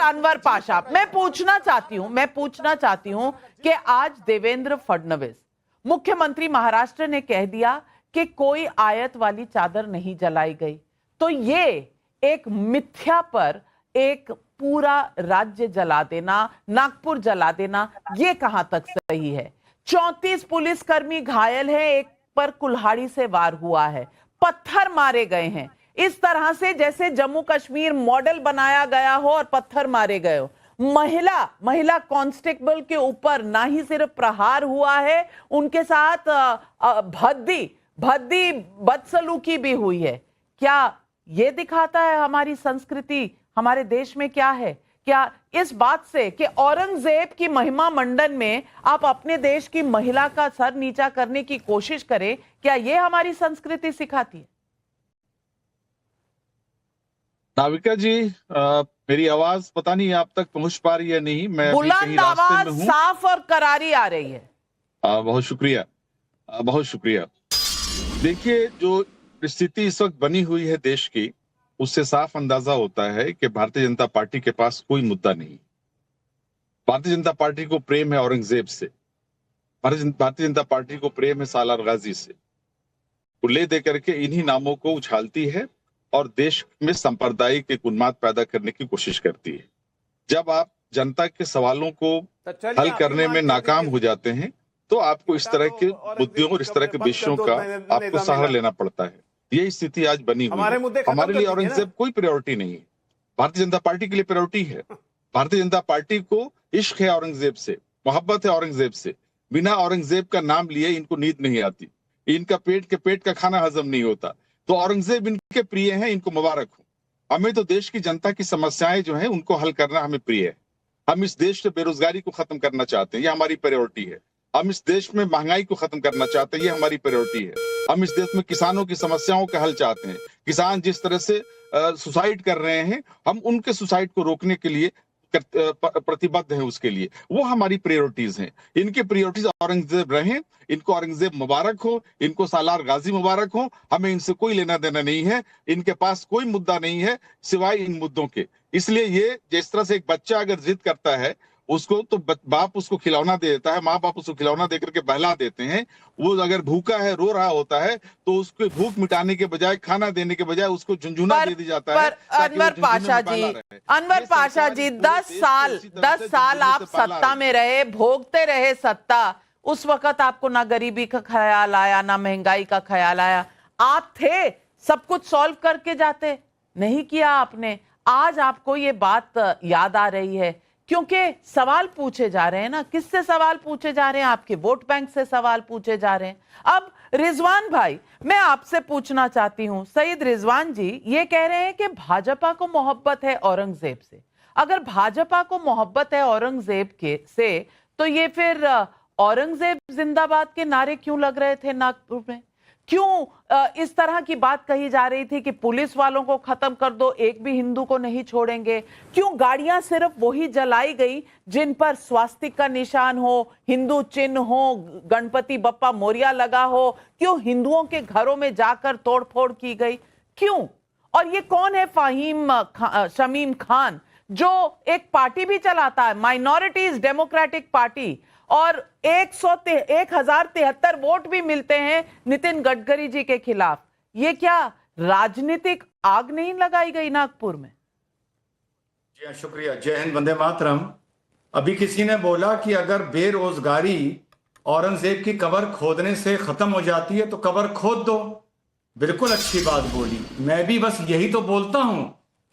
अनवर पाशा, मैं पूछना चाहती हूं कि आज देवेंद्र फडणवीस मुख्यमंत्री महाराष्ट्र ने कह दिया कि कोई आयत वाली चादर नहीं जलाई गई, तो ये एक मिथ्या पर एक पूरा राज्य जला देना, नागपुर जला देना, ये कहां तक सही है? 34 पुलिसकर्मी घायल हैं, एक पर कुल्हाड़ी से वार हुआ है, पत्थर मारे गए हैं, इस तरह से जैसे जम्मू कश्मीर मॉडल बनाया गया हो और पत्थर मारे गए हो। महिला कांस्टेबल के ऊपर ना ही सिर्फ प्रहार हुआ है, उनके साथ भद्दी बदसलूकी भी हुई है। क्या ये दिखाता है हमारी संस्कृति हमारे देश में क्या है? क्या इस बात से कि औरंगजेब की महिमा मंडन में आप अपने देश की महिला का सर नीचा करने की कोशिश करें, क्या ये हमारी संस्कृति सिखाती है? नाविका जी, मेरी आवाज पता नहीं आप तक पहुंच पा रही है नहीं, मैं बुलंद आवाज साफ और करारी आ रही है। बहुत शुक्रिया, बहुत शुक्रिया। देखिए, जो स्थिति इस वक्त बनी हुई है देश की, उससे साफ अंदाजा होता है कि भारतीय जनता पार्टी के पास कोई मुद्दा नहीं। भारतीय जनता पार्टी को प्रेम है औरंगजेब से, भारतीय जनता पार्टी को प्रेम है सालार गाजी से। वो ले दे करके इन्हीं नामों को उछालती है और देश में सांप्रदायिक एक उन्माद पैदा करने की कोशिश करती है। जब आप जनता के सवालों को हल करने में नाकाम हो जाते हैं, तो आपको इस तरह के मुद्दों और इस तरह के विषयों का आपको सहारा लेना पड़ता है। यही स्थिति आज बनी हुई है। हमारे लिए औरंगजेब कोई प्रायोरिटी नहीं है, भारतीय जनता पार्टी के लिए प्रायोरिटी है। भारतीय जनता पार्टी को इश्क है औरंगजेब से, मोहब्बत है औरंगजेब से। बिना औरंगजेब का नाम लिए इनको नींद नहीं आती, इनका पेट का खाना हजम नहीं होता। तो औरंगजेब इनके प्रिय हैं, इनको मुबारक हो। हमें तो देश की जनता की समस्याएं जो हैं उनको हल करना हमें प्रिय है। हम इस देश से बेरोजगारी को खत्म करना चाहते हैं, ये हमारी प्रायोरिटी है। हम इस देश में महंगाई को खत्म करना चाहते हैं, ये हमारी प्रायोरिटी है। हम इस देश में किसानों की समस्याओं का हल चाहते हैं। किसान जिस तरह से सुसाइड कर रहे हैं, हम उनके सुसाइड को रोकने के लिए प्रतिबद्ध है, उसके लिए वो हमारी प्रायोरिटीज हैं। इनके प्रायोरिटीज औरंगजेब रहे, इनको औरंगजेब मुबारक हो, इनको सालार गाजी मुबारक हो। हमें इनसे कोई लेना देना नहीं है, इनके पास कोई मुद्दा नहीं है सिवाय इन मुद्दों के। इसलिए ये जिस तरह से एक बच्चा अगर जिद करता है, उसको तो बाप उसको खिलौना दे देता है, माँ बाप उसको खिलौना देकर के बहला देते हैं। वो अगर भूखा है, रो रहा होता है, तो उसको भूख मिटाने के बजाय, खाना देने के बजाय उसको झुनझुना दे दी जाता है। अनवर पाशा जी 10 साल आप सत्ता में रहे, भोगते रहे सत्ता। उस वक्त आपको ना गरीबी का ख्याल आया, ना महंगाई का ख्याल आया। आप थे, सब कुछ सॉल्व करके जाते, नहीं किया आपने। आज आपको ये बात याद आ रही है क्योंकि सवाल पूछे जा रहे हैं ना। किससे सवाल पूछे जा रहे हैं? आपके वोट बैंक से सवाल पूछे जा रहे हैं। अब रिजवान भाई, मैं आपसे पूछना चाहती हूं, सईद रिजवान जी ये कह रहे हैं कि भाजपा को मोहब्बत है औरंगजेब से। अगर भाजपा को मोहब्बत है औरंगजेब से, तो ये फिर औरंगजेब जिंदाबाद के नारे क्यों लग रहे थे नागपुर में? क्यों इस तरह की बात कही जा रही थी कि पुलिस वालों को खत्म कर दो, एक भी हिंदू को नहीं छोड़ेंगे? क्यों गाड़ियां सिर्फ वही जलाई गई जिन पर स्वास्तिक का निशान हो, हिंदू चिन्ह हो, गणपति बप्पा मोरिया लगा हो? क्यों हिंदुओं के घरों में जाकर तोड़फोड़ की गई? क्यों? और ये कौन है शमीम खान, जो एक पार्टी भी चलाता है, माइनॉरिटीज डेमोक्रेटिक पार्टी, और 1073 वोट भी मिलते हैं नितिन गडकरी जी के खिलाफ। ये क्या राजनीतिक आग नहीं लगाई गई नागपुर में? जी हाँ, शुक्रिया। जय हिंद, वंदे मातरम। अभी किसी ने बोला कि अगर बेरोजगारी औरंगजेब की कब्र खोदने से खत्म हो जाती है तो कब्र खोद दो। बिल्कुल अच्छी बात बोली। मैं भी बस यही तो बोलता हूं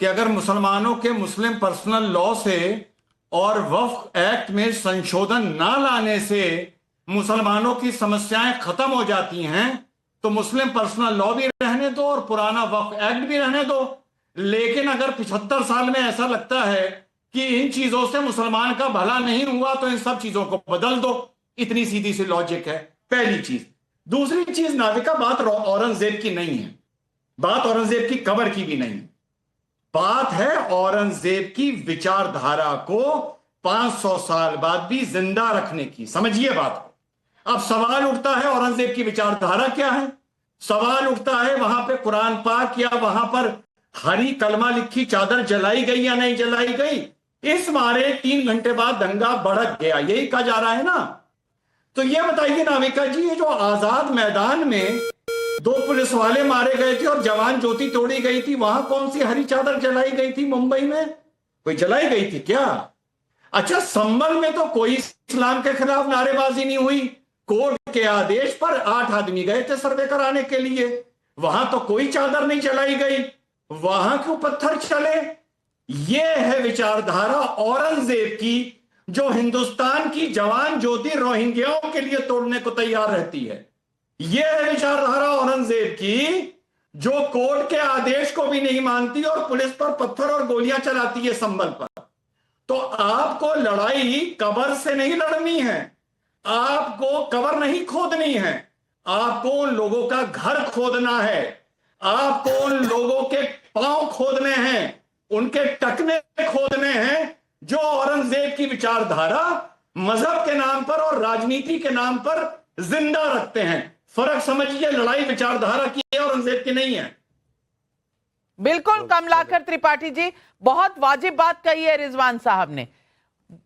कि अगर मुसलमानों के मुस्लिम पर्सनल लॉ से और वक्फ एक्ट में संशोधन ना लाने से मुसलमानों की समस्याएं खत्म हो जाती हैं, तो मुस्लिम पर्सनल लॉ भी रहने दो और पुराना वक्फ एक्ट भी रहने दो। लेकिन अगर 75 साल में ऐसा लगता है कि इन चीजों से मुसलमान का भला नहीं हुआ, तो इन सब चीजों को बदल दो। इतनी सीधी सी लॉजिक है, पहली चीज। दूसरी चीज, नाविका, बात औरंगजेब की नहीं है, बात औरंगजेब की कब्र की भी नहीं, बात है औरंगजेब की विचारधारा को 500 साल बाद भी जिंदा रखने की। समझिए बात को। अब सवाल उठता है औरंगजेब की विचारधारा क्या है? सवाल उठता है वहां पे कुरान पाक या वहां पर हरी कलमा लिखी चादर जलाई गई या नहीं जलाई गई? इस मारे 3 घंटे बाद दंगा भड़क गया, यही कहा जा रहा है ना। तो ये बताइए नाविका जी, ये जो आजाद मैदान में 2 पुलिस वाले मारे गए थे और जवान ज्योति तोड़ी गई थी, वहां कौन सी हरी चादर जलाई गई थी? मुंबई में कोई जलाई गई थी क्या? अच्छा, संभल में तो कोई इस्लाम के खिलाफ नारेबाजी नहीं हुई। कोर्ट के आदेश पर 8 आदमी गए थे सर्वे कराने के लिए, वहां तो कोई चादर नहीं जलाई गई, वहां क्यों पत्थर चले? ये है विचारधारा औरंगजेब की, जो हिंदुस्तान की जवान ज्योति रोहिंग्याओं के लिए तोड़ने को तैयार रहती है। यह है विचारधारा औरंगजेब की, जो कोर्ट के आदेश को भी नहीं मानती और पुलिस पर पत्थर और गोलियां चलाती है संभल पर। तो आपको लड़ाई कब्र से नहीं लड़नी है, आपको कब्र नहीं खोदनी है, आपको उन लोगों का घर खोदना है, आपको उन लोगों के पांव खोदने हैं, उनके टकने खोदने हैं, जो औरंगजेब की विचारधारा मजहब के नाम पर और राजनीति के नाम पर जिंदा रखते हैं। फर्क समझिए, लड़ाई विचारधारा की है, औरंगजेब की नहीं है। बिल्कुल कमलाकर त्रिपाठी जी, बहुत वाजिब बात कही है रिजवान साहब ने।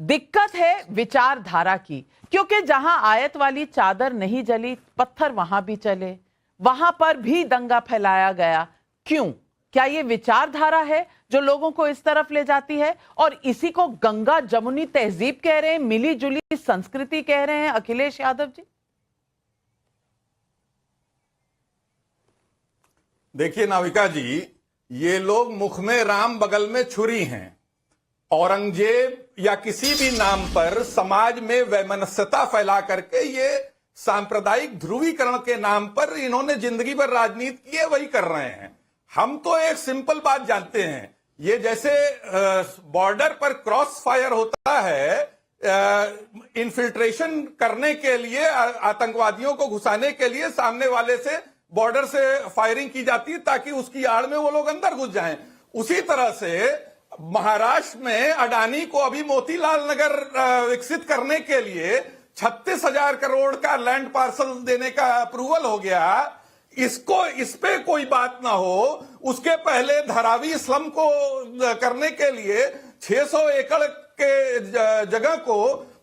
दिक्कत है विचारधारा की, क्योंकि जहां आयत वाली चादर नहीं जली, पत्थर वहां भी चले, वहां पर भी दंगा फैलाया गया। क्यों? क्या ये विचारधारा है जो लोगों को इस तरफ ले जाती है? और इसी को गंगा जमुनी तहजीब कह रहे हैं, मिली जुली संस्कृति कह रहे हैं अखिलेश यादव जी। देखिए नाविका जी, ये लोग मुख में राम बगल में छुरी हैं। औरंगजेब या किसी भी नाम पर समाज में वैमनस्यता फैला करके ये सांप्रदायिक ध्रुवीकरण के नाम पर इन्होंने जिंदगी भर राजनीति की है, वही कर रहे हैं। हम तो एक सिंपल बात जानते हैं, ये जैसे बॉर्डर पर क्रॉस फायर होता है, इन्फिल्ट्रेशन करने के लिए, आतंकवादियों को घुसाने के लिए सामने वाले से बॉर्डर से फायरिंग की जाती है ताकि उसकी आड़ में वो लोग अंदर घुस जाएं। उसी तरह से महाराष्ट्र में अडानी को अभी मोतीलाल नगर विकसित करने के लिए 36,000 करोड़ का लैंड पार्सल देने का अप्रूवल हो गया। इसको, इस पे कोई बात ना हो, उसके पहले धारावी स्लम को करने के लिए 600 एकड़ के जगह को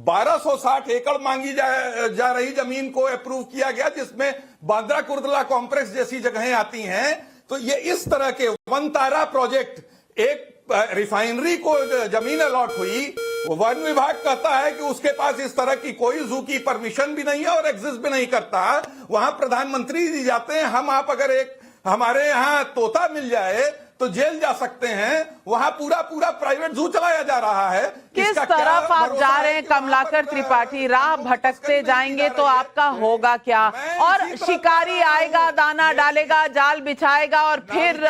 1260 एकड़ मांगी जा रही जमीन को अप्रूव किया गया, जिसमें बांद्रा कुर्दला कॉम्प्लेक्स जैसी जगहें आती हैं। तो ये इस तरह के वनतारा प्रोजेक्ट, एक रिफाइनरी को जमीन अलॉट हुई, वन विभाग कहता है कि उसके पास इस तरह की कोई जू की परमिशन भी नहीं है और एग्जिस्ट भी नहीं करता। वहां प्रधानमंत्री जी जाते हैं, हम आप अगर एक हमारे यहां तोता मिल जाए तो जेल जा सकते हैं, वहां पूरा प्राइवेट जू चलाया जा रहा है। किस तरफ आप जा रहे हैं कमलाकर त्रिपाठी? राह भटकते जाएंगे तो आपका होगा क्या? और शिकारी आएगा, दाना डालेगा, जाल बिछाएगा और फिर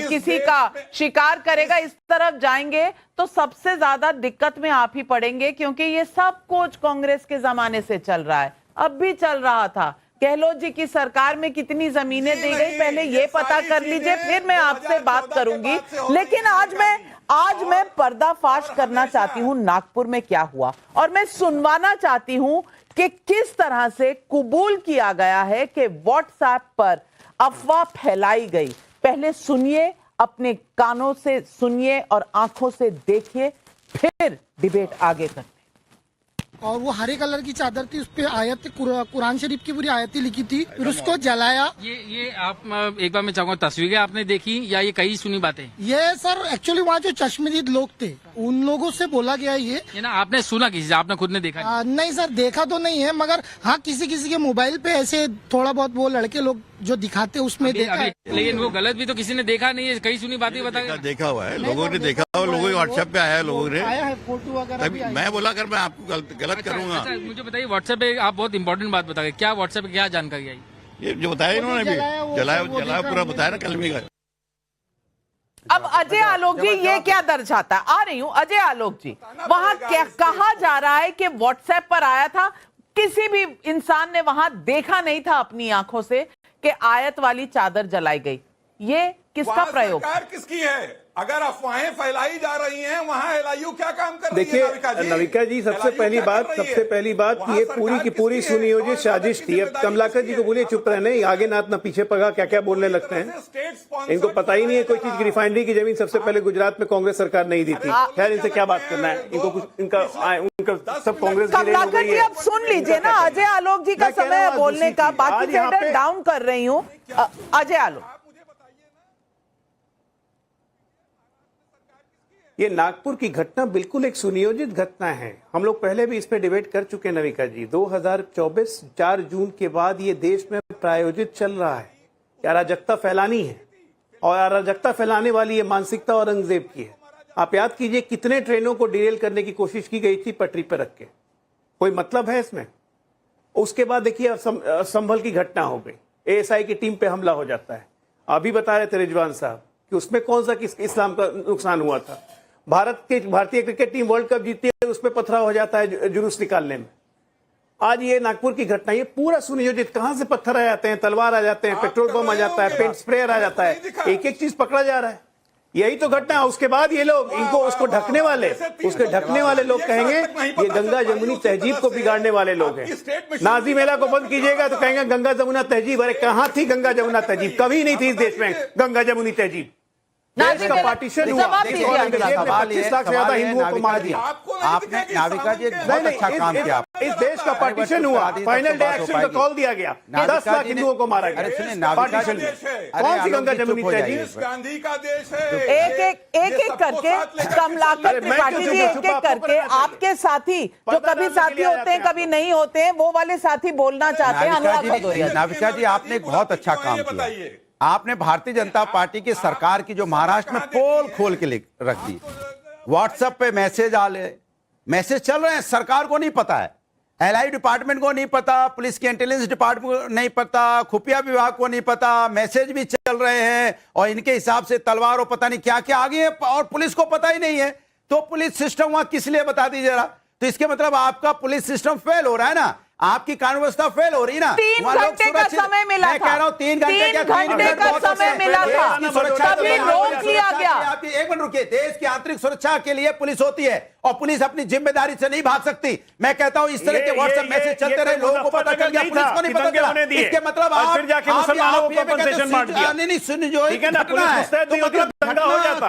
किसी का शिकार करेगा। इस तरफ जाएंगे तो सबसे ज्यादा दिक्कत में आप ही पड़ेंगे, क्योंकि ये सब कुछ कांग्रेस के जमाने से चल रहा है, अब भी चल रहा था। गहलोत जी की सरकार में कितनी जमीनें दी गई, पहले ये पता कर लीजिए, फिर मैं आपसे बात करूंगी। लेकिन आज मैं पर्दाफाश करना चाहती हूं नागपुर में क्या हुआ, और मैं सुनवाना चाहती हूं कि किस तरह से कबूल किया गया है कि व्हाट्सएप पर अफवाह फैलाई गई। पहले सुनिए, अपने कानों से सुनिए और आंखों से देखिए, फिर डिबेट आगे करते। और वो हरे कलर की चादर थी, उस पे आयत कुरान शरीफ की पूरी आयतें लिखी थी, फिर उसको जलाया। ये आप एक बार मैं चाहूंगा, तस्वीरें आपने देखी या ये कहीं सुनी बातें? ये सर एक्चुअली वहाँ जो चश्मदीद लोग थे उन लोगों से बोला गया ये ना। आपने सुना किसी से? आपने खुद ने देखा? नहीं सर, देखा तो नहीं है, मगर हाँ किसी के मोबाइल पे ऐसे थोड़ा बहुत वो लड़के लोग जो दिखाते उसमें देखा है। लेकिन वो गलत भी तो किसी ने देखा नहीं है, कहीं सुनी बातें बता? देखा हुआ है, लोगों ने देखा हुआ, लोगों के व्हाट्सएप पे आया है, लोगों ने आया है फोटो वगैरह। मैं बोला कर मैं आपको गलत करूंगा। अच्छा, मुझे बताइए, व्हाट्सएप पे आप बहुत इंपॉर्टेंट बात बता गए, क्या व्हाट्सएप पे क्या जानकारी आई? ये जो बताया इन्होंने भी जलाया पूरा बताया ना कलमी का। अब अजय आलोक जी, ये क्या दर्शाता है? आ रही हूं अजय आलोक जी, वहां क्या कहा जा रहा है कि व्हाट्सएप पर आया था, किसी भी इंसान ने वहां देखा नहीं था अपनी आंखों से कि आयत वाली चादर जलाई गई। ये किसका प्रयोग? सरकार किसकी है? अगर अफवाहें फैलाई जा रही हैं वहां एलआईयू क्या काम कर रही है? देखिए नविका जी, सबसे पहली बात ये पूरी की पूरी सुनियोजित साजिश थी। अब कमलाकर जी को बोलिए चुप रहने, आगे ना पीछे पगा, क्या क्या बोलने लगते हैं। इनको पता ही नहीं है कोई चीज की। रिफाइनरी की जमीन सबसे पहले गुजरात में कांग्रेस सरकार नहीं दी थी। खैर, इनसे क्या बात करना है, इनको कुछ उनका सब कांग्रेस की रेल हो गई है। अब सुन लीजिए ना, अजय आलोक जी का समय है बोलने का, बाकी फेडर डाउन कर रही हूँ। अजय आलोक, ये नागपुर की घटना बिल्कुल एक सुनियोजित घटना है। हम लोग पहले भी इस पे डिबेट कर चुके हैं नविका जी। 2024 4 जून के बाद ये देश में प्रायोजित चल रहा है कि अराजकता फैलानी है, और अराजकता फैलाने वाली ये मानसिकता औरंगजेब की है। आप याद कीजिए कितने ट्रेनों को डिरेल करने की कोशिश की गई थी पटरी पर रख के। कोई मतलब है इसमें? उसके बाद देखिए संभल की घटना हो गई, एएसआई की टीम पे हमला हो जाता है। अभी बता रहे थे रिजवान साहब कि उसमें कौन सा इस्लाम का नुकसान हुआ था। भारतीय क्रिकेट टीम वर्ल्ड कप जीतती है, उसमें पथराव हो जाता है जुलूस निकालने में। आज ये नागपुर की घटना, ये पूरा सुनियोजित। कहां से पत्थर आ जाते हैं, तलवार आ जाते हैं, पेट्रोल बम आ जाता है, पेंट स्प्रेयर आ जाता है, एक एक चीज पकड़ा जा रहा है। यही तो घटना है। उसके बाद ये लोग इनको उसको ढकने वाले लोग कहेंगे ये गंगा जमुनी तहजीब को बिगाड़ने वाले लोग हैं। नाजी मेला को बंद कीजिएगा तो कहेंगे गंगा जमुना तहजीब। अरे कहां थी गंगा जमुना तहजीब? कभी नहीं थी इस देश में गंगा जमुनी तहजीब। देश का पार्टीशन हुआ, 25 लाख से ज्यादा हिंदुओं को मार दिया आपने। नाविका जी बहुत अच्छा काम किया। इस देश का पार्टीशन हुआ, फाइनल डे एक्शन का कॉल दिया गया, 10 लाख हिंदुओं को मारा गया। पार्टीशन कौन सी गंगा जमुनी तहजीब? गांधी का देश है। एक करके कमलाकर त्रिपाठी जी, एक करके आपके साथी जो कभी साथी होते हैं कभी नहीं होते हैं, वो वाले साथी बोलना चाहते हैं। अनुराग भदौरिया, नाविका जी आपने एक बहुत अच्छा काम किया। आपने भारतीय जनता पार्टी की सरकार की जो महाराष्ट्र में पोल खोल के रख दी, व्हाट्सएप पे मैसेज चल रहे हैं, सरकार को नहीं पता है, एलआई डिपार्टमेंट को नहीं पता, पुलिस के इंटेलिजेंस डिपार्टमेंट को नहीं पता, खुफिया विभाग को नहीं पता, मैसेज भी चल रहे हैं और इनके हिसाब से तलवार और पता नहीं क्या क्या आगे है और पुलिस को पता ही नहीं है। तो पुलिस सिस्टम वहां किस लिए बता दीजिए जरा। तो इसके मतलब आपका पुलिस सिस्टम फेल हो रहा है ना, आपकी कानून व्यवस्था फेल हो रही ना। 3 घंटे का समय मिला था। मैं कह रहा हूं 3 घंटे का समय मिला था, तभी रोक लिया गया। एक मिनट रुकिए। देश की आंतरिक सुरक्षा के लिए पुलिस होती है और पुलिस अपनी जिम्मेदारी से नहीं भाग सकती। मैं कहता हूं इस तरह के व्हाट्सएप मैसेज चलते रहे, लोगों को पता चल गया, पुलिस को नहीं पता चला। इसके मतलब आप फिर जाके मुसलमानों को कंपनसेशन बांट दिया। नहीं सुन जो ठीक है ना, पुलिस मुस्तैद नहीं होती, दंगा हो जाता।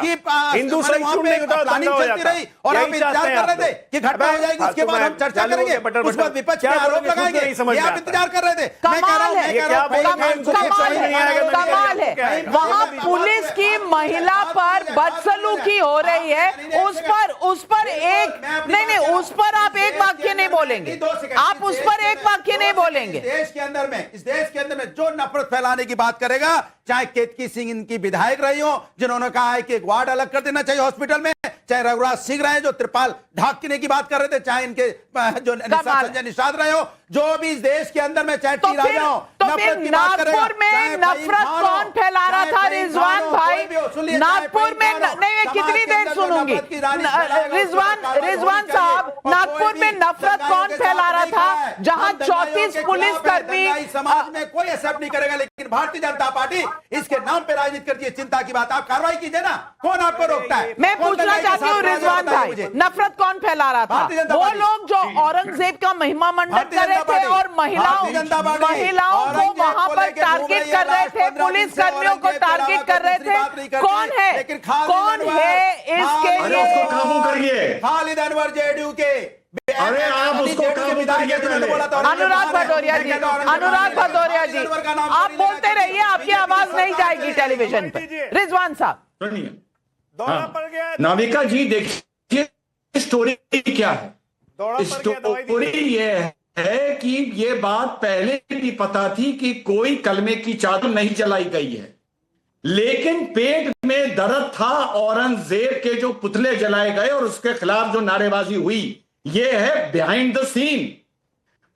हिंदू सहिष्णु नहीं होता, दंगा हो जाता। और आप इंतजार कर रहे थे कि घटना हो जाएगी, उसके बाद हम चर्चा करेंगे, उस बाद विपक्ष पे आरोप लगाएंगे। आप इंतजार कर रहे थे। कमाल है, वहां पुलिस की महिला पर बदसलूकी हो रही है, उस पर एक नहीं उस पर आप एक वाक्य नहीं बोलेंगे, आप उस पर एक वाक्य नहीं बोलेंगे। इस देश के अंदर में जो नफरत फैलाने की बात करेगा, चाहे केतकी सिंह इनकी विधायक रही हो जिन्होंने कहा है कि एक वार्ड अलग कर देना चाहिए हॉस्पिटल में, चाहे रघुराज सिंह रहे जो त्रिपाल ढाकने की बात कर रहे थे, चाहे इनके जो संजय निषाद रहे हो, जो भी इस देश के अंदर में चाहे टी राजा हो, नफरत की बात करेगा। नागपुर में नफरत कौन फैला रहा था रिजवान भाई? नागपुर में नहीं, कितनी देर सुनूंगी रिजवान साहब, नागपुर में नफरत कौन फैला रहा था जहां 34 पुलिसकर्मी? समाज में कोई एक्सेप्ट नहीं करेगा, लेकिन भारतीय जनता पार्टी इसके नाम पे राजनीति करती है। चिंता की बात, आप कार्रवाई कीजिए ना, कौन आपको रोकता है? मैं पूछना चाहती हूँ रिजवान भाई, नफरत कौन फैला रहा था? वो लोग जो औरंगजेब का महिमा मंडन कर रहे थे और महिलाओं को वहां पर टारगेट कर रहे थे, पुलिस कर्मियों को टारगेट कर रहे थे। कौन है इसके लिए? काबू करिए खालिद अनवर जेडीयू के। अरे आप उसको काबू करिए। अनुराग भदौरिया जी, आप बोलते रहिए, आपकी आवाज नहीं जाएगी टेलीविजन पे। रिजवान साहब सुनिए, नाविका जी देखिए स्टोरी क्या है। स्टोरी ये है कि ये बात पहले भी पता थी कि कोई कलमे की चादर नहीं जलाई गई है, लेकिन पेट में दर्द था औरंगजेब के जो पुतले जलाए गए और उसके खिलाफ जो नारेबाजी हुई, ये है बिहाइंड द सीन।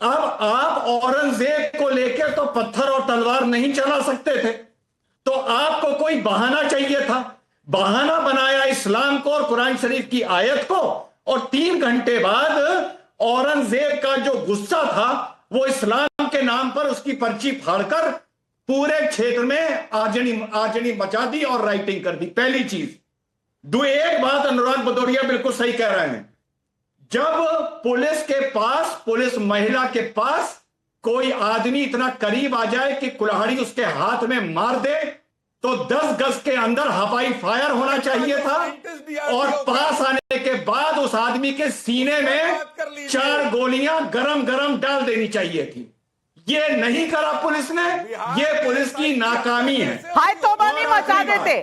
अब आप औरंगजेब को लेकर तो पत्थर और तलवार नहीं चला सकते थे, तो आपको कोई बहाना चाहिए था। बहाना बनाया इस्लाम को और कुरान शरीफ की आयत को, और 3 घंटे बाद औरंगजेब का जो गुस्सा था वो इस्लाम के नाम पर उसकी पर्ची फाड़कर पूरे क्षेत्र में आजनी मचा दी और राइटिंग कर दी। पहली चीज। एक बात अनुराग भदौरिया बिल्कुल सही कह रहे हैं। जब पुलिस के पास, पुलिस महिला के पास कोई आदमी इतना करीब आ जाए कि कुल्हाड़ी उसके हाथ में मार दे, तो 10 गज के अंदर हवाई फायर होना चाहिए था, और पास आने के बाद उस आदमी के सीने में 4 गोलियां गरम गरम डाल देनी चाहिए थी। ये नहीं करा पुलिस ने, ये पुलिस की नाकामी है। हाय तौबा नहीं मचा देते,